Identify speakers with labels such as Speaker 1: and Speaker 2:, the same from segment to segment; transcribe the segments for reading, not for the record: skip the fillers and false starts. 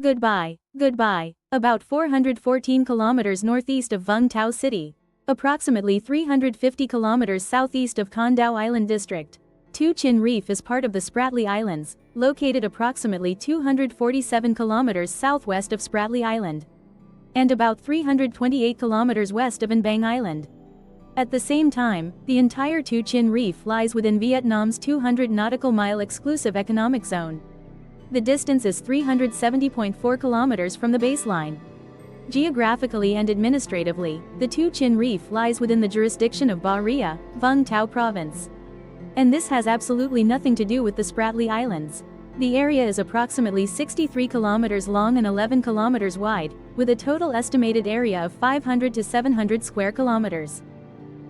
Speaker 1: Goodbye, goodbye. About 414 kilometers northeast of Vung Tau City. Approximately 350 kilometers southeast of Condau Island District. Tu Chin Reef is part of the Spratly Islands, located approximately 247 kilometers southwest of Spratly Island, and about 328 kilometers west of An Bang Island. At the same time, the entire Tu Chin Reef lies within Vietnam's 200 nautical mile exclusive economic zone. The distance is 370.4 kilometers from the baseline. Geographically and administratively, the Tu Chin Reef lies within the jurisdiction of Ba Ria, Vung Tau Province. And this has absolutely nothing to do with the Spratly Islands. The area is approximately 63 kilometers long and 11 kilometers wide, with a total estimated area of 500 to 700 square kilometers.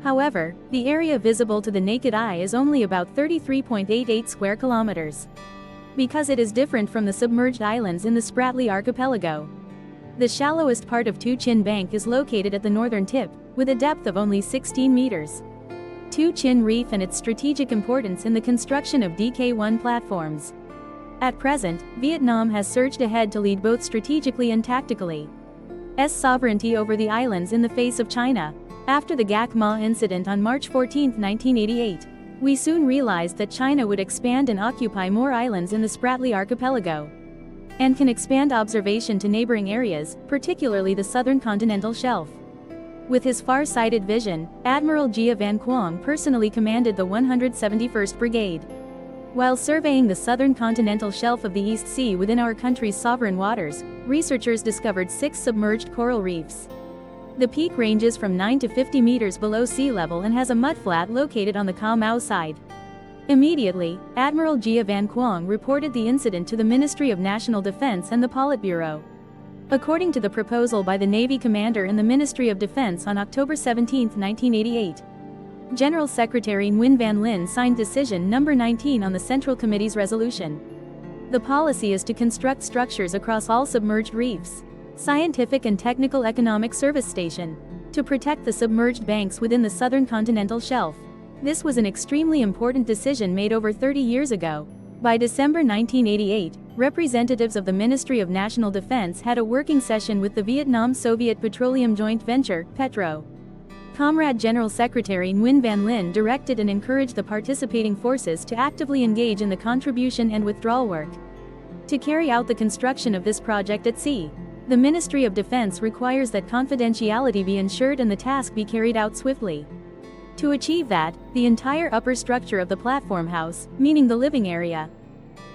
Speaker 1: However, the area visible to the naked eye is only about 33.88 square kilometers. Because it is different from the submerged islands in the Spratly archipelago. The shallowest part of Tu Chin Bank is located at the northern tip, with a depth of only 16 meters. Tu Chin Reef and its strategic importance in the construction of DK-1 platforms. At present, Vietnam has surged ahead to lead both strategically and tactically. Sovereignty over the islands in the face of China. After the Gak Ma incident on March 14, 1988, we soon realized that China would expand and occupy more islands in the Spratly archipelago, and can expand observation to neighboring areas, particularly the southern continental shelf. With his far-sighted vision, Admiral Gia Van Quang personally commanded the 171st Brigade. While surveying the southern continental shelf of the East Sea within our country's sovereign waters, researchers discovered 6 submerged coral reefs. The peak ranges from 9 to 50 meters below sea level and has a mudflat located on the Ca Mau side. Immediately, Admiral Gia Van Quang reported the incident to the Ministry of National Defense and the Politburo. According to the proposal by the Navy commander in the Ministry of Defense on October 17, 1988, General Secretary Nguyen Van Linh signed Decision No. 19 on the Central Committee's resolution. The policy is to construct structures across all submerged reefs, Scientific and Technical Economic Service Station, to protect the submerged banks within the southern continental shelf. This was an extremely important decision made over 30 years ago. By December 1988, representatives of the Ministry of National Defense had a working session with the Vietnam-Soviet Petroleum Joint Venture, Petro. Comrade General Secretary Nguyen Van Linh directed and encouraged the participating forces to actively engage in the contribution and withdrawal work. To carry out the construction of this project at sea, the Ministry of Defense requires that confidentiality be ensured and the task be carried out swiftly. To achieve that, the entire upper structure of the platform house, meaning the living area,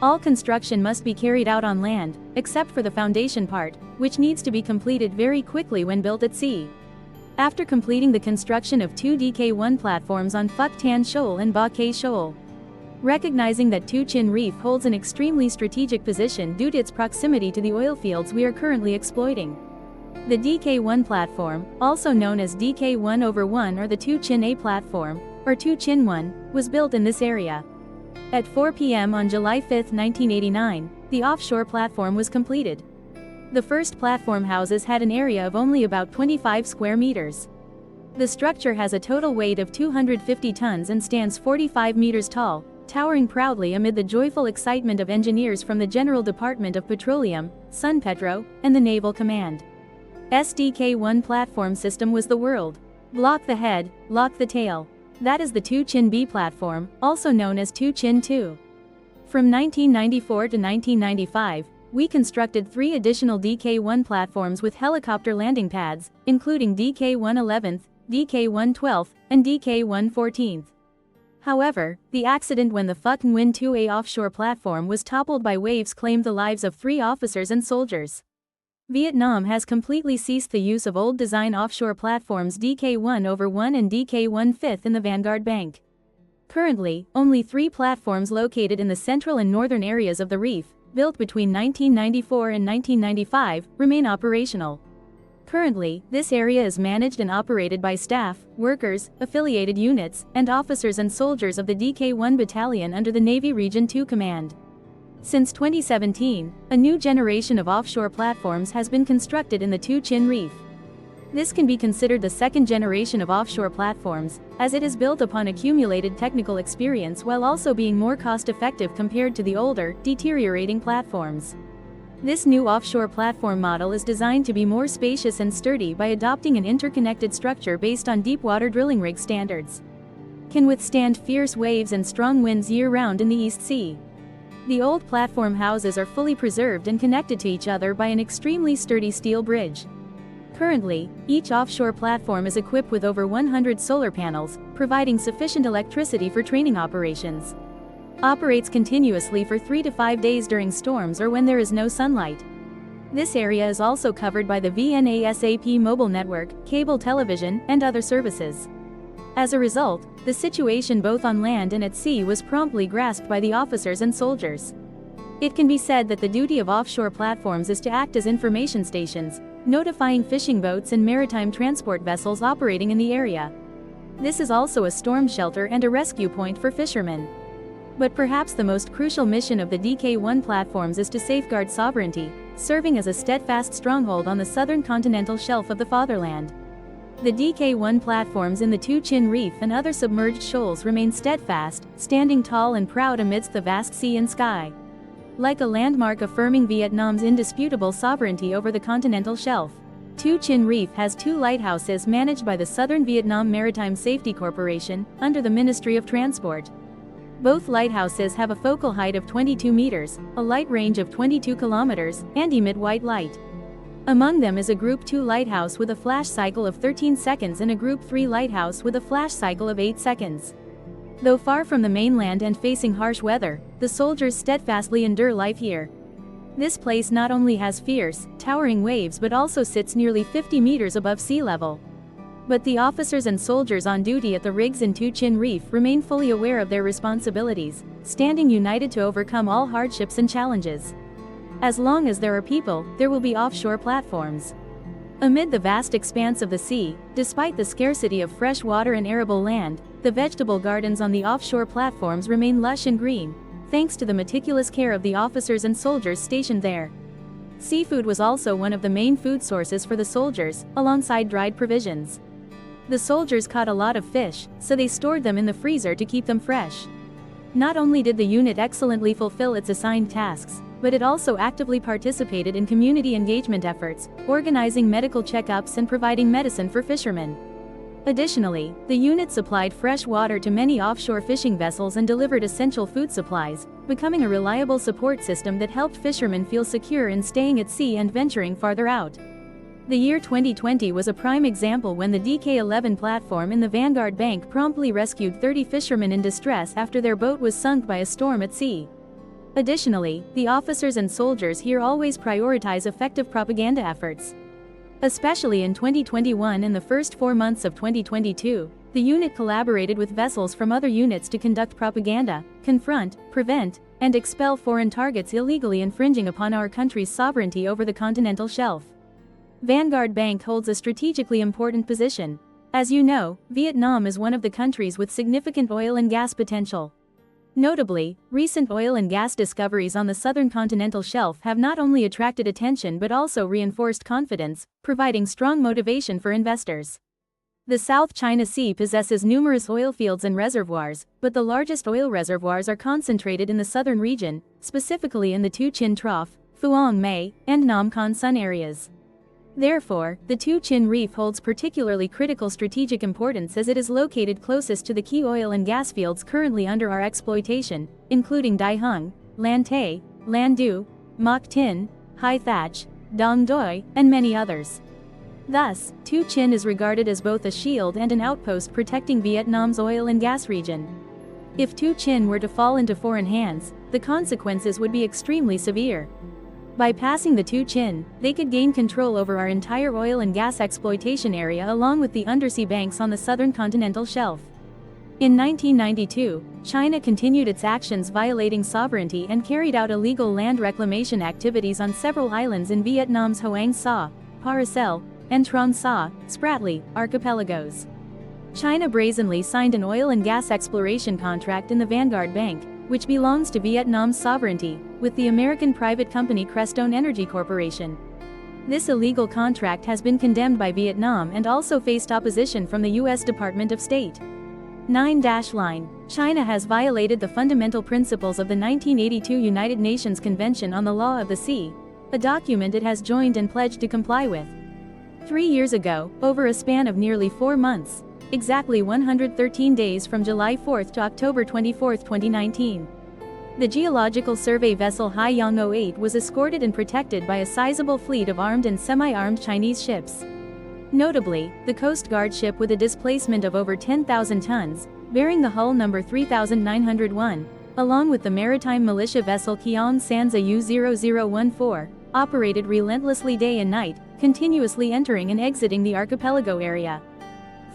Speaker 1: all construction must be carried out on land, except for the foundation part, which needs to be completed very quickly when built at sea. After completing the construction of 2 DK-1 platforms on Phuc Tan Shoal and Ba Kay Shoal, recognizing that Tu Chin Reef holds an extremely strategic position due to its proximity to the oil fields we are currently exploiting. The DK-1 platform, also known as DK-1/1 or the Tu Chin A platform, or Tu Chin 1, was built in this area. At 4 p.m. on July 5, 1989, the offshore platform was completed. The first platform houses had an area of only about 25 square meters. The structure has a total weight of 250 tons and stands 45 meters tall, towering proudly amid the joyful excitement of engineers from the General Department of Petroleum, Sunpetro, and the Naval Command. SDK-1 platform system was the world. Block the head, lock the tail. That is the Tu Chin B platform, also known as Tu Chin 2. From 1994 to 1995, we constructed 3 additional DK-1 platforms with helicopter landing pads, including DK-111th, DK-112th, and DK-114th. However, the accident when the Phuc Nguyen 2A offshore platform was toppled by waves claimed the lives of 3 officers and soldiers. Vietnam has completely ceased the use of old design offshore platforms DK-1/1 and DK-1/5 in the Vanguard Bank. Currently, only 3 platforms located in the central and northern areas of the reef, built between 1994 and 1995, remain operational. Currently, this area is managed and operated by staff, workers, affiliated units, and officers and soldiers of the DK-1 Battalion under the Navy Region 2 Command. Since 2017, a new generation of offshore platforms has been constructed in the Tu Chin Reef. This can be considered the second generation of offshore platforms, as it is built upon accumulated technical experience while also being more cost-effective compared to the older, deteriorating platforms. This new offshore platform model is designed to be more spacious and sturdy by adopting an interconnected structure based on deep-water drilling rig standards. Can withstand fierce waves and strong winds year-round in the East Sea. The old platform houses are fully preserved and connected to each other by an extremely sturdy steel bridge. Currently, each offshore platform is equipped with over 100 solar panels, providing sufficient electricity for training operations. Operates continuously for 3 to 5 days during storms or when there is no sunlight. This area is also covered by the VNASAP mobile network, cable television, and other services. As a result, the situation both on land and at sea was promptly grasped by the officers and soldiers. It can be said that the duty of offshore platforms is to act as information stations, notifying fishing boats and maritime transport vessels operating in the area. This is also a storm shelter and a rescue point for fishermen. But perhaps the most crucial mission of the DK-1 platforms is to safeguard sovereignty, serving as a steadfast stronghold on the southern continental shelf of the fatherland. The DK-1 platforms in the Tu Chin Reef and other submerged shoals remain steadfast, standing tall and proud amidst the vast sea and sky. Like a landmark affirming Vietnam's indisputable sovereignty over the continental shelf. Tu Chin Reef has 2 lighthouses managed by the Southern Vietnam Maritime Safety Corporation, under the Ministry of Transport. Both lighthouses have a focal height of 22 meters, a light range of 22 kilometers, and emit white light. Among them is a Group 2 lighthouse with a flash cycle of 13 seconds and a Group 3 lighthouse with a flash cycle of 8 seconds. Though far from the mainland and facing harsh weather, the soldiers steadfastly endure life here. This place not only has fierce, towering waves but also sits nearly 50 meters above sea level. But the officers and soldiers on duty at the rigs in Tu Chin Reef remain fully aware of their responsibilities, standing united to overcome all hardships and challenges. As long as there are people, there will be offshore platforms. Amid the vast expanse of the sea, despite the scarcity of fresh water and arable land, the vegetable gardens on the offshore platforms remain lush and green, thanks to the meticulous care of the officers and soldiers stationed there. Seafood was also one of the main food sources for the soldiers, alongside dried provisions. The soldiers caught a lot of fish, so they stored them in the freezer to keep them fresh. Not only did the unit excellently fulfill its assigned tasks, but it also actively participated in community engagement efforts, organizing medical checkups and providing medicine for fishermen. Additionally, the unit supplied fresh water to many offshore fishing vessels and delivered essential food supplies, becoming a reliable support system that helped fishermen feel secure in staying at sea and venturing farther out. The year 2020 was a prime example when the DK-11 platform in the Vanguard Bank promptly rescued 30 fishermen in distress after their boat was sunk by a storm at sea. Additionally, the officers and soldiers here always prioritize effective propaganda efforts. Especially in 2021 and the first 4 months of 2022, the unit collaborated with vessels from other units to conduct propaganda, confront, prevent, and expel foreign targets illegally infringing upon our country's sovereignty over the continental shelf. Vanguard Bank holds a strategically important position. As you know, Vietnam is one of the countries with significant oil and gas potential. Notably, recent oil and gas discoveries on the southern continental shelf have not only attracted attention but also reinforced confidence, providing strong motivation for investors. The South China Sea possesses numerous oil fields and reservoirs, but the largest oil reservoirs are concentrated in the southern region, specifically in the Tu Chin Trough, Phuong Mae, and Nam Con Son areas. Therefore, the Tu Chin Reef holds particularly critical strategic importance as it is located closest to the key oil and gas fields currently under our exploitation, including Dai Hung, Lan Tay, Lan Du, Mok Tin, Hai Thach, Dong Doi, and many others. Thus, Tu Chin is regarded as both a shield and an outpost protecting Vietnam's oil and gas region. If Tu Chin were to fall into foreign hands, the consequences would be extremely severe. By passing the Tu Chin, they could gain control over our entire oil and gas exploitation area along with the undersea banks on the southern continental shelf. In 1992, China continued its actions violating sovereignty and carried out illegal land reclamation activities on several islands in Vietnam's Hoang Sa, Paracel, and Trong Sa, Spratly, archipelagos. China brazenly signed an oil and gas exploration contract in the Vanguard Bank, which belongs to Vietnam's sovereignty, with the American private company Crestone Energy Corporation. This illegal contract has been condemned by Vietnam and also faced opposition from the U.S. Department of State. 9-line. China has violated the fundamental principles of the 1982 United Nations Convention on the Law of the Sea, a document it has joined and pledged to comply with. 3 years ago, over a span of nearly 4 months, exactly 113 days from July 4 to October 24, 2019. The geological survey vessel Haiyang 08 was escorted and protected by a sizable fleet of armed and semi-armed Chinese ships. Notably, the Coast Guard ship with a displacement of over 10,000 tons, bearing the hull number 3901, along with the maritime militia vessel Qian Sanza U0014, operated relentlessly day and night, continuously entering and exiting the archipelago area.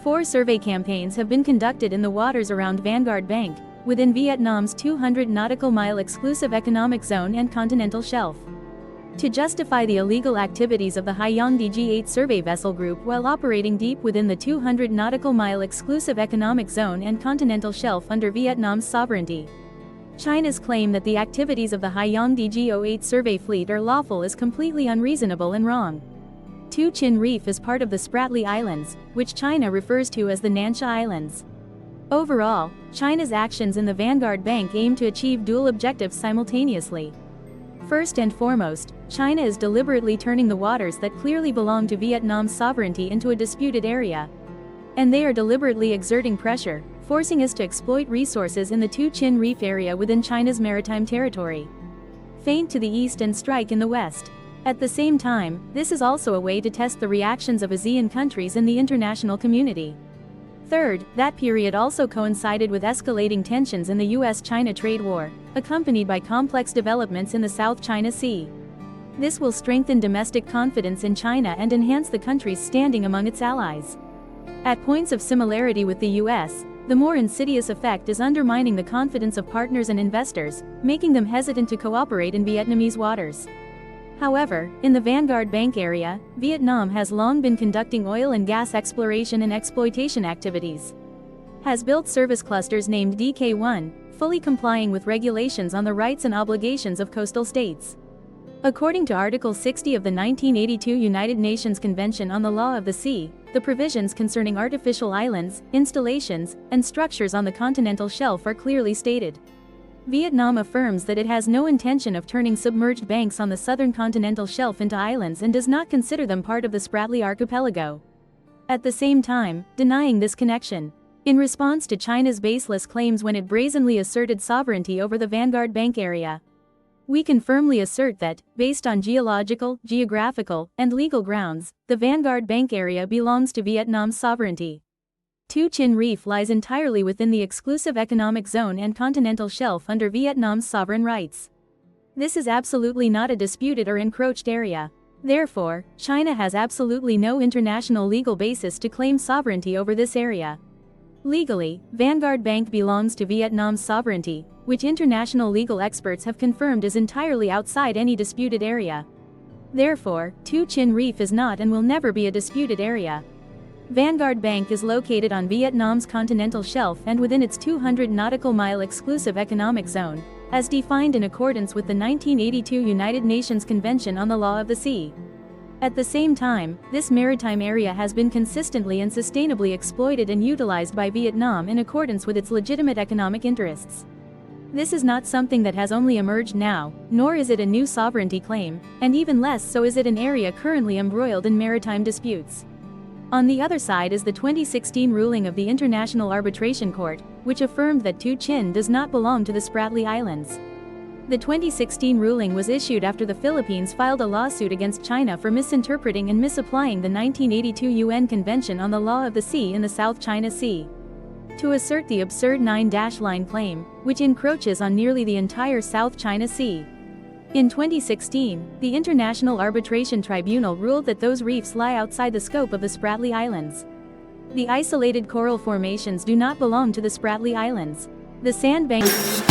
Speaker 1: 4 survey campaigns have been conducted in the waters around Vanguard Bank, within Vietnam's 200 nautical mile exclusive economic zone and continental shelf. To justify the illegal activities of the Haiyang DG-8 survey vessel group while operating deep within the 200 nautical mile exclusive economic zone and continental shelf under Vietnam's sovereignty. China's claim that the activities of the Haiyang DG-08 survey fleet are lawful is completely unreasonable and wrong. Tu Chin Reef is part of the Spratly Islands, which China refers to as the Nansha Islands. Overall, China's actions in the Vanguard Bank aim to achieve dual objectives simultaneously. First and foremost, China is deliberately turning the waters that clearly belong to Vietnam's sovereignty into a disputed area. And they are deliberately exerting pressure, forcing us to exploit resources in the Tu Chin Reef area within China's maritime territory. Feint to the east and strike in the west. At the same time, this is also a way to test the reactions of ASEAN countries in the international community. Third, that period also coincided with escalating tensions in the US-China trade war, accompanied by complex developments in the South China Sea. This will strengthen domestic confidence in China and enhance the country's standing among its allies. At points of similarity with the US, the more insidious effect is undermining the confidence of partners and investors, making them hesitant to cooperate in Vietnamese waters. However, in the Vanguard Bank area, Vietnam has long been conducting oil and gas exploration and exploitation activities. Has built service clusters named DK1, fully complying with regulations on the rights and obligations of coastal states. According to Article 60 of the 1982 United Nations Convention on the Law of the Sea, the provisions concerning artificial islands, installations, and structures on the continental shelf are clearly stated. Vietnam affirms that it has no intention of turning submerged banks on the southern continental shelf into islands and does not consider them part of the Spratly archipelago. At the same time, denying this connection. In response to China's baseless claims when it brazenly asserted sovereignty over the Vanguard Bank area, we can firmly assert that, based on geological, geographical, and legal grounds, the Vanguard Bank area belongs to Vietnam's sovereignty. Tu Chin Reef lies entirely within the exclusive economic zone and continental shelf under Vietnam's sovereign rights. This is absolutely not a disputed or encroached area. Therefore, China has absolutely no international legal basis to claim sovereignty over this area. Legally, Vanguard Bank belongs to Vietnam's sovereignty, which international legal experts have confirmed is entirely outside any disputed area. Therefore, Tu Chin Reef is not and will never be a disputed area. Vanguard Bank is located on Vietnam's continental shelf and within its 200 nautical mile exclusive economic zone, as defined in accordance with the 1982 United Nations Convention on the Law of the Sea. At the same time, this maritime area has been consistently and sustainably exploited and utilized by Vietnam in accordance with its legitimate economic interests. This is not something that has only emerged now, nor is it a new sovereignty claim, and even less so is it an area currently embroiled in maritime disputes. On the other side is the 2016 ruling of the International Arbitration Court, which affirmed that Tu Chin does not belong to the Spratly Islands. The 2016 ruling was issued after the Philippines filed a lawsuit against China for misinterpreting and misapplying the 1982 UN Convention on the Law of the Sea in the South China Sea. To assert the absurd 9-line claim, which encroaches on nearly the entire South China Sea. In 2016, the International Arbitration Tribunal ruled that those reefs lie outside the scope of the Spratly Islands. The isolated coral formations do not belong to the Spratly Islands. The sandbanks